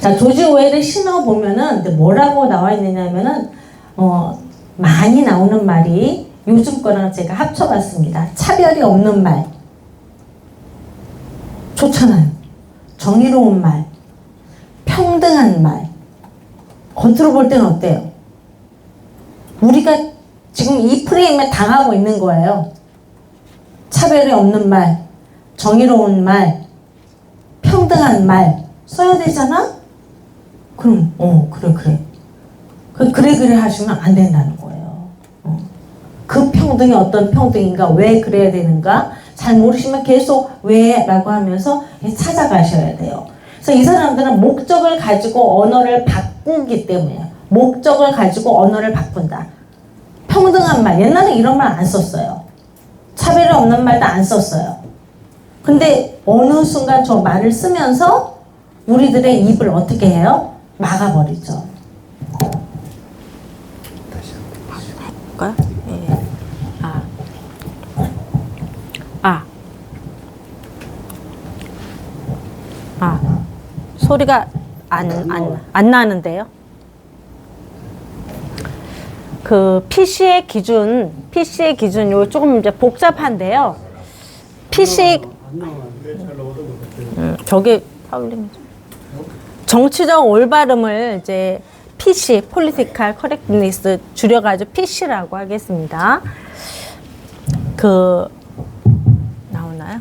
자, 조지 오웰의 신어 보면은 뭐라고 나와 있느냐면은 많이 나오는 말이 요즘 거랑 제가 합쳐봤습니다. 차별이 없는 말 좋잖아요. 정의로운 말, 평등한 말. 겉으로 볼 때는 어때요? 우리가 지금 이 프레임에 당하고 있는 거예요. 차별이 없는 말, 정의로운 말, 평등한 말 써야 되잖아? 그럼 그래 하시면 안 된다는 거예요. 그 평등이 어떤 평등인가, 왜 그래야 되는가 잘 모르시면 계속 왜 라고 하면서 찾아가셔야 돼요. 그래서 이 사람들은 목적을 가지고 언어를 바꾸기 때문에, 목적을 가지고 언어를 바꾼다. 평등한 말, 옛날에 이런 말 안 썼어요. 차별이 없는 말도 안 썼어요. 근데 어느 순간 저 말을 쓰면서 우리들의 입을 어떻게 해요? 막아버리죠. 다시 해볼까요? 예. 소리가 안 나는데요. 그 PC의 기준 요 조금 이제 복잡한데요. PC 저게 정치적 올바름을 이제 PC Political Correctness 줄여가지고 PC라고 하겠습니다. 나오나요?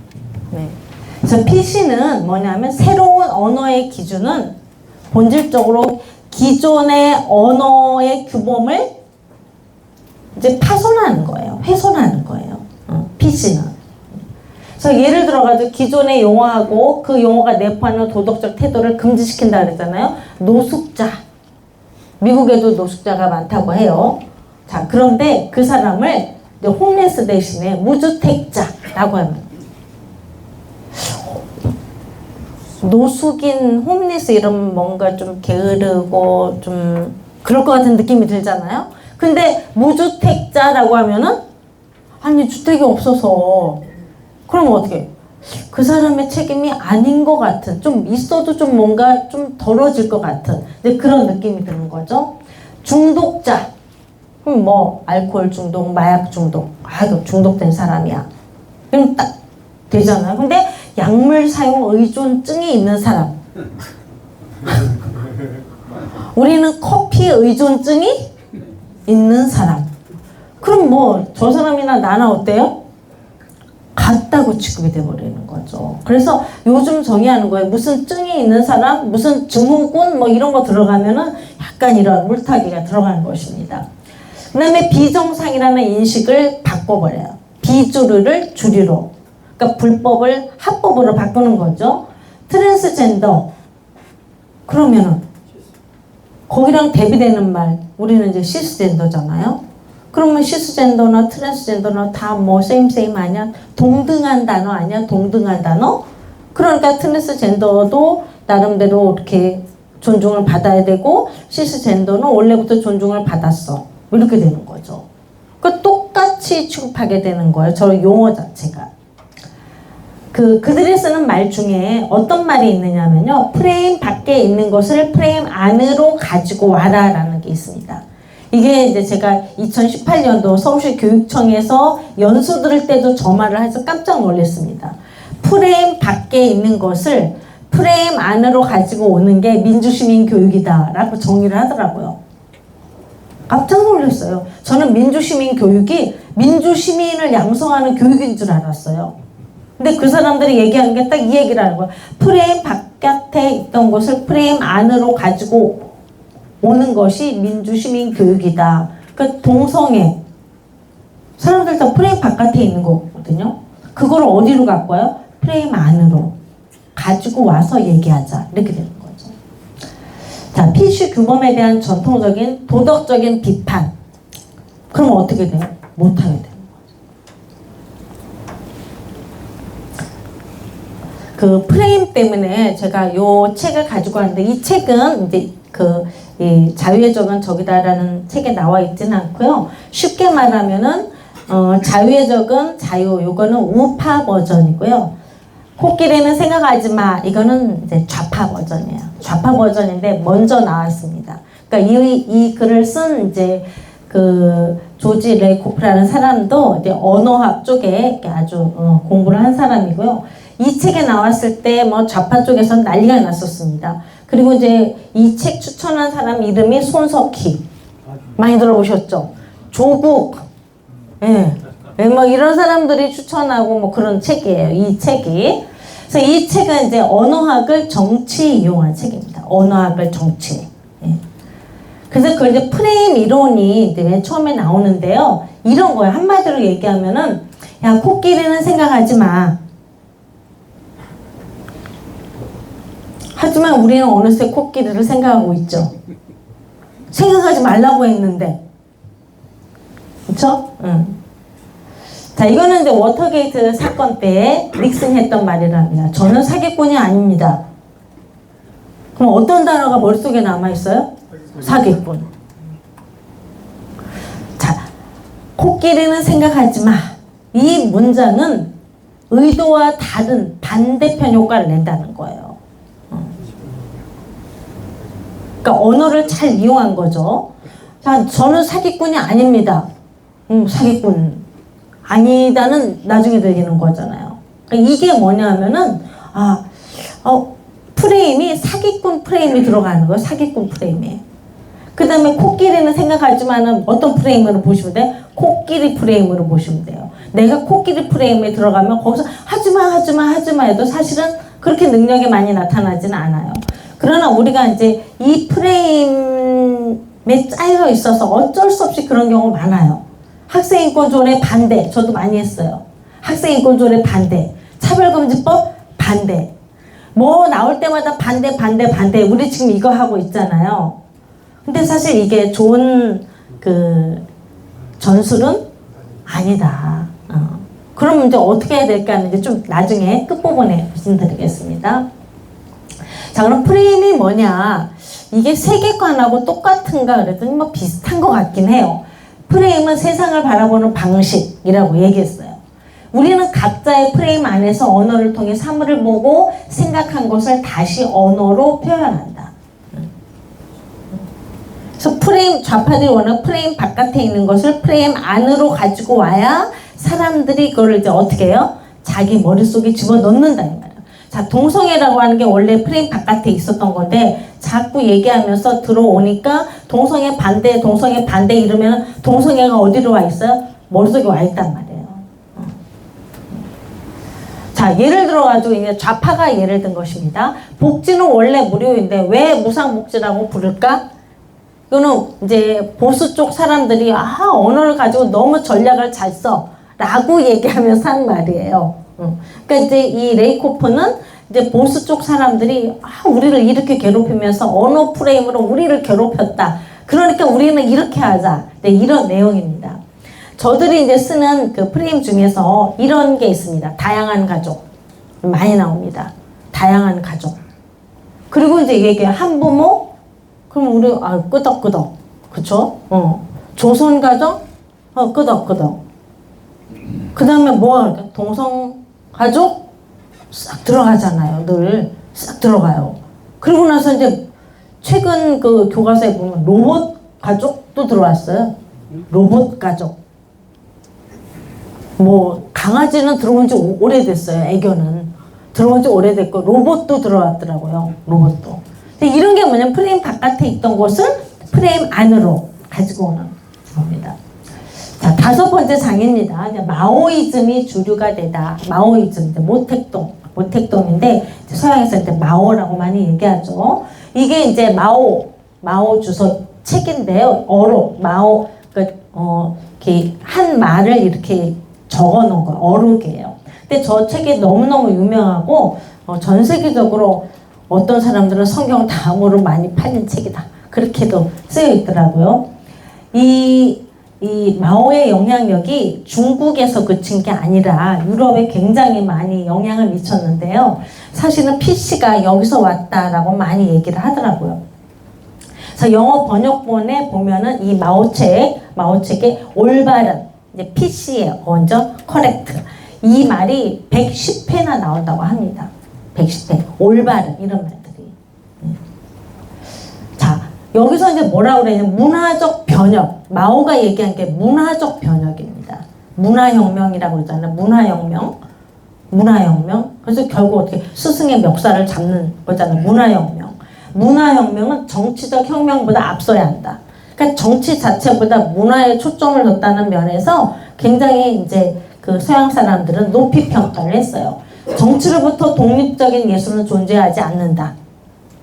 네. 그래서 PC는 뭐냐면 새로운 언어의 기준은 본질적으로 기존의 언어의 규범을 이제 파손하는 거예요. 훼손하는 거예요. PC는. 그래서 예를 들어가지고 기존의 용어하고 그 용어가 내포하는 도덕적 태도를 금지시킨다 그랬잖아요. 노숙자. 미국에도 노숙자가 많다고 해요. 자, 그런데 그 사람을 홈레스 대신에 무주택자라고 하면 노숙인 홈리스 이러면 뭔가 좀 게으르고 좀 그럴 것 같은 느낌이 들잖아요. 근데 무주택자라고 하면은 아니 주택이 없어서 그럼 어떻게 그 사람의 책임이 아닌 것 같은, 좀 있어도 좀 뭔가 좀 덜어질 것 같은 그런 느낌이 드는 거죠. 중독자, 그럼 뭐 알코올 중독, 마약 중독, 중독된 사람이야. 그럼 딱 되잖아요. 근데 약물 사용 의존증이 있는 사람, 우리는 커피 의존증이 있는 사람, 그럼 뭐 저 사람이나 나나 어때요? 같다고 취급이 돼버리는 거죠. 그래서 요즘 정의하는 거예요. 무슨 증이 있는 사람, 무슨 증후군 뭐 이런 거 들어가면은 약간 이런 물타기가 들어가는 것입니다. 그 다음에 비정상이라는 인식을 바꿔버려요. 비주류를 주류로. 그러니까 불법을 합법으로 바꾸는 거죠. 트랜스젠더. 그러면은 거기랑 대비되는 말, 우리는 이제 시스젠더잖아요. 그러면 시스젠더나 트랜스젠더나 다 뭐 세임 아니야? 동등한 단어 아니야? 동등한 단어? 그러니까 트랜스젠더도 나름대로 이렇게 존중을 받아야 되고 시스젠더는 원래부터 존중을 받았어. 이렇게 되는 거죠. 그러니까 똑같이 취급하게 되는 거예요. 저 용어 자체가. 그들이 쓰는 말 중에 어떤 말이 있느냐면요. 프레임 밖에 있는 것을 프레임 안으로 가지고 와라 라는 게 있습니다. 이게 이제 제가 2018년도 서울시 교육청에서 연수 들을 때도 저 말을 해서 깜짝 놀랐습니다. 프레임 밖에 있는 것을 프레임 안으로 가지고 오는 게 민주시민 교육이다 라고 정의를 하더라고요. 깜짝 놀랐어요. 저는 민주시민 교육이 민주시민을 양성하는 교육인 줄 알았어요. 근데 그 사람들이 얘기하는 게 딱 이 얘기를 하는 거예요. 프레임 바깥에 있던 것을 프레임 안으로 가지고 오는 것이 민주시민 교육이다. 그러니까 동성애. 사람들 다 프레임 바깥에 있는 거거든요. 그걸 어디로 갖고 와요? 프레임 안으로 가지고 와서 얘기하자. 이렇게 되는 거죠. 자, PC 규범에 대한 전통적인 도덕적인 비판. 그럼 어떻게 돼요? 못하게 돼요. 그 프레임 때문에 제가 요 책을 가지고 왔는데 이 책은 이제 이 자유의 적은 적이다라는 책에 나와 있지는 않고요. 쉽게 말하면은 자유의 적은 자유, 요거는 우파 버전이고요. 코끼리는 생각하지 마. 이거는 이제 좌파 버전이에요. 좌파 버전인데 먼저 나왔습니다. 그러니까 이 글을 쓴 이제 그 조지 레이코프라는 사람도 이제 언어학 쪽에 아주 공부를 한 사람이고요. 이 책에 나왔을 때 뭐 좌파 쪽에서 난리가 났었습니다. 그리고 이제 이 책 추천한 사람 이름이 손석희. 많이 들어보셨죠? 조국. 예. 네, 뭐 이런 사람들이 추천하고 뭐 그런 책이에요. 이 책이. 그래서 이 책은 이제 언어학을 정치에 이용한 책입니다. 언어학을 정치. 예. 그래서 그걸 이제 프레임 이론이 이제 맨 처음에 나오는데요. 이런 거예요. 한마디로 얘기하면은 야, 코끼리는 생각하지 마. 하지만 우리는 어느새 코끼리를 생각하고 있죠. 생각하지 말라고 했는데. 그쵸? 응. 자, 이거는 이제 워터게이트 사건 때 닉슨이 했던 말이랍니다. 저는 사기꾼이 아닙니다. 그럼 어떤 단어가 머릿속에 남아있어요? 사기꾼. 자, 코끼리는 생각하지 마. 이 문장은 의도와 다른 반대편 효과를 낸다는 거예요. 그러니까 언어를 잘 이용한 거죠. 자, 저는 사기꾼이 아닙니다. 사기꾼. 아니다는 나중에 들리는 거잖아요. 그러니까 이게 뭐냐면은 프레임이 사기꾼 프레임이 들어가는 거예요. 사기꾼 프레임이. 그 다음에 코끼리는 생각하지만은 어떤 프레임으로 보시면 돼요? 코끼리 프레임으로 보시면 돼요. 내가 코끼리 프레임에 들어가면 거기서 하지마 해도 사실은 그렇게 능력이 많이 나타나지는 않아요. 그러나 우리가 이제 이 프레임에 짜여 있어서 어쩔 수 없이 그런 경우가 많아요. 학생인권조례 반대. 저도 많이 했어요. 학생인권조례 반대. 차별금지법 반대. 뭐 나올 때마다 반대. 우리 지금 이거 하고 있잖아요. 근데 사실 이게 좋은 그 전술은 아니다. 그럼 이제 어떻게 해야 될까 하는 게 좀 나중에 끝부분에 말씀드리겠습니다. 자, 그럼 프레임이 뭐냐? 이게 세계관하고 똑같은가 그랬더니 뭐 비슷한 것 같긴 해요. 프레임은 세상을 바라보는 방식이라고 얘기했어요. 우리는 각자의 프레임 안에서 언어를 통해 사물을 보고 생각한 것을 다시 언어로 표현한다. 그래서 프레임, 좌파들이 워낙 프레임 바깥에 있는 것을 프레임 안으로 가지고 와야 사람들이 그걸 이제 어떻게 해요? 자기 머릿속에 집어넣는다 이 말이에요. 자, 동성애라고 하는 게 원래 프레임 바깥에 있었던 건데 자꾸 얘기하면서 들어오니까 동성애 반대 이러면 동성애가 어디로 와 있어요? 머릿속에 와 있단 말이에요. 자, 예를 들어가지고 이제 좌파가 예를 든 것입니다. 복지는 원래 무료인데 왜 무상복지라고 부를까? 이거는 이제 보수 쪽 사람들이 언어를 가지고 너무 전략을 잘 써 라고 얘기하면서 한 말이에요. 그러니까 이제 이 레이코프는 이제 보수 쪽 사람들이 우리를 이렇게 괴롭히면서 언어 프레임으로 우리를 괴롭혔다. 그러니까 우리는 이렇게 하자. 네, 이런 내용입니다. 저들이 이제 쓰는 그 프레임 중에서 이런 게 있습니다. 다양한 가족. 많이 나옵니다. 다양한 가족. 그리고 이제 이게 한부모? 그럼 우리, 끄덕끄덕. 그쵸? 조선 가족? 끄덕끄덕. 그 다음에 뭐가 그럴까? 동성 가족? 싹 들어가잖아요. 늘 싹 들어가요. 그러고 나서 이제 최근 그 교과서에 보면 로봇 가족도 들어왔어요. 로봇 가족. 뭐 강아지는 들어온 지 오래됐어요. 애교는 들어온 지 오래됐고 로봇도 들어왔더라고요. 로봇도. 근데 이런 게 뭐냐면 프레임 바깥에 있던 것을 프레임 안으로 가지고 오는 겁니다. 자, 5번째 장입니다. 마오이즘이 주류가 되다. 마오이즘, 모택동인데 서양에서 이제 마오라고 많이 얘기하죠. 이게 이제 마오 주석 책인데요. 마오, 이렇게 한 말을 이렇게 적어 놓은 거, 어록이에요. 근데 저 책이 너무너무 유명하고, 전 세계적으로 어떤 사람들은 성경 다음으로 많이 팔린 책이다. 그렇게도 쓰여 있더라고요. 이 마오의 영향력이 중국에서 그친 게 아니라 유럽에 굉장히 많이 영향을 미쳤는데요. 사실은 PC가 여기서 왔다라고 많이 얘기를 하더라고요. 그래서 영어 번역본에 보면은 이 마오책의 올바른, 이제 PC의 먼저 correct. 이 말이 110회나 나온다고 합니다. 110회. 올바른 이런 말들이. 자, 여기서 이제 뭐라고 그러냐면 문화적 변혁. 마오가 얘기한 게 문화적 변혁입니다. 문화혁명이라고 그러잖아요. 문화혁명. 그래서 결국 어떻게 스승의 멱살을 잡는 거잖아요. 문화혁명. 문화혁명은 정치적 혁명보다 앞서야 한다. 그러니까 정치 자체보다 문화에 초점을 뒀다는 면에서 굉장히 이제 그 서양 사람들은 높이 평가를 했어요. 정치로부터 독립적인 예술은 존재하지 않는다.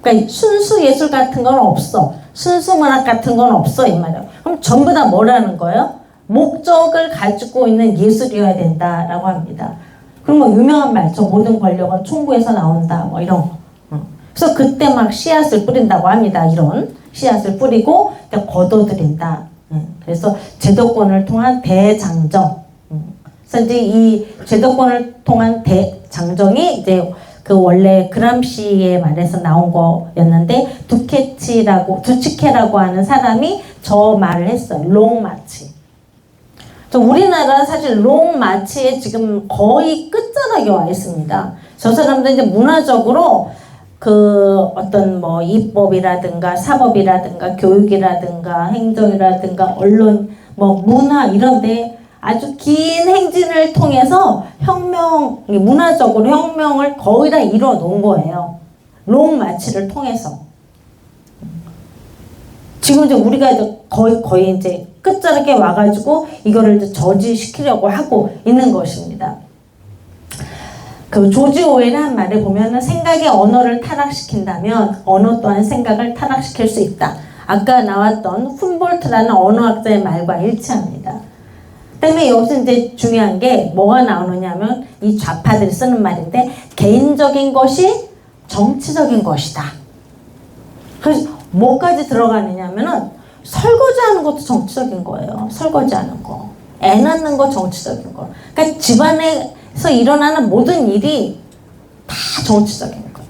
그러니까 순수 예술 같은 건 없어. 순수 문학 같은 건 없어 이 말이에요. 그럼 전부 다 뭐라는 거예요? 목적을 가지고 있는 예술이어야 된다라고 합니다. 그럼 뭐 유명한 말죠. 모든 권력은 총구에서 나온다. 뭐 이런 거. 그래서 그때 막 씨앗을 뿌린다고 합니다. 이런 씨앗을 뿌리고 거둬들인다. 그래서 제도권을 통한 대장정. 그래서 이제 이 제도권을 통한 대장정이 이제 그 원래 그람시의 말에서 나온 거였는데 두치케라고 하는 사람이 저 말을 했어요. 롱마치. 우리나라는 사실 롱마치에 지금 거의 끝자락에 와 있습니다. 저 사람들 이제 문화적으로 그 어떤 뭐 입법이라든가 사법이라든가 교육이라든가 행정이라든가 언론 뭐 문화 이런데 아주 긴 행진을 통해서 문화적으로 혁명을 거의 다 이뤄 놓은 거예요. 롱마치를 통해서. 지금 이제 우리가 이제 거의 이제 끝자락에 와가지고 이거를 이제 저지시키려고 하고 있는 것입니다. 그 조지 오웰의 한 말에 보면은 생각의 언어를 타락시킨다면 언어 또한 생각을 타락시킬 수 있다. 아까 나왔던 훔볼트라는 언어학자의 말과 일치합니다. 때문에 여기서 이제 중요한 게 뭐가 나오느냐면 이 좌파들이 쓰는 말인데 개인적인 것이 정치적인 것이다. 그래서 뭐까지 들어가느냐면은 설거지하는 것도 정치적인 거예요. 설거지하는 거. 애 낳는 거 정치적인 거. 그러니까 집안에서 일어나는 모든 일이 다 정치적인 거.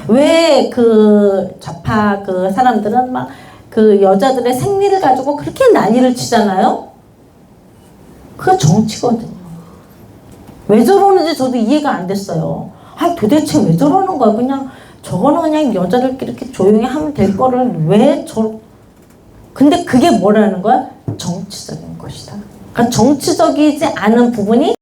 왜 그 좌파 그 사람들은 막 그 여자들의 생리를 가지고 그렇게 난리를 치잖아요? 그게 정치거든요. 왜 저러는지 저도 이해가 안 됐어요. 아, 도대체 왜 저러는 거야? 그냥 저거는 그냥 여자들끼리 이렇게 조용히 하면 될 거를 왜 근데 그게 뭐라는 거야? 정치적인 것이다. 그러니까 정치적이지 않은 부분이